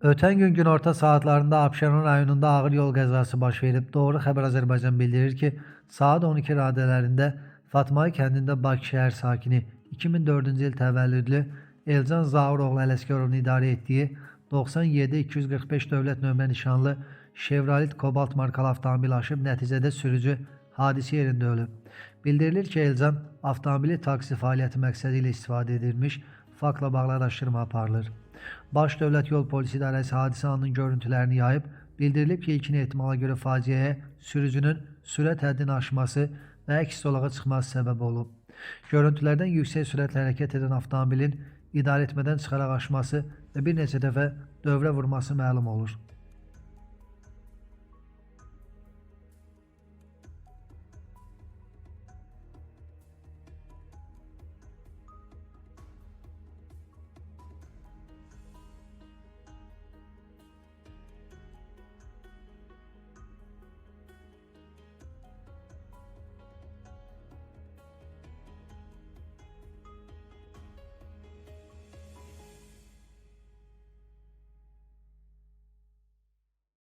Ötən gün günorta saatlarında Abşeron rayonunda ağır yol qəzası baş verib. Doğru Xəbər Azərbaycan bildirir ki, saat 12 radələrində Fatmay kəndində Bakı şəhər sakini 2004-cü il təvəllüdlü Elcan Zauroğlu Ələsgərovun idarə etdiyi 97-245 dövlət nömrə nişanlı Chevrolet Cobalt markalı avtomobil aşıb, nəticədə sürücü hadisə yerində ölüb. Bildirilir ki, Elcan avtomobili taksi fəaliyyəti məqsədi ilə istifadə edilmiş, faktla bağlı araşdırma aparılır. Baş Dövlət Yol Polisi İdarəsi hadisə anının görüntülərini yayıb, bildirilib ki, ilkin ehtimala görə faciəyə sürücünün sürət həddini aşması və əks zolağa çıxması səbəb olub. Görüntülərdən yüksək sürətlə hərəkət edən avtomobilin idarəetmədən çıxaraq aşması və bir neçə dəfə dövrə vurması məlum olur.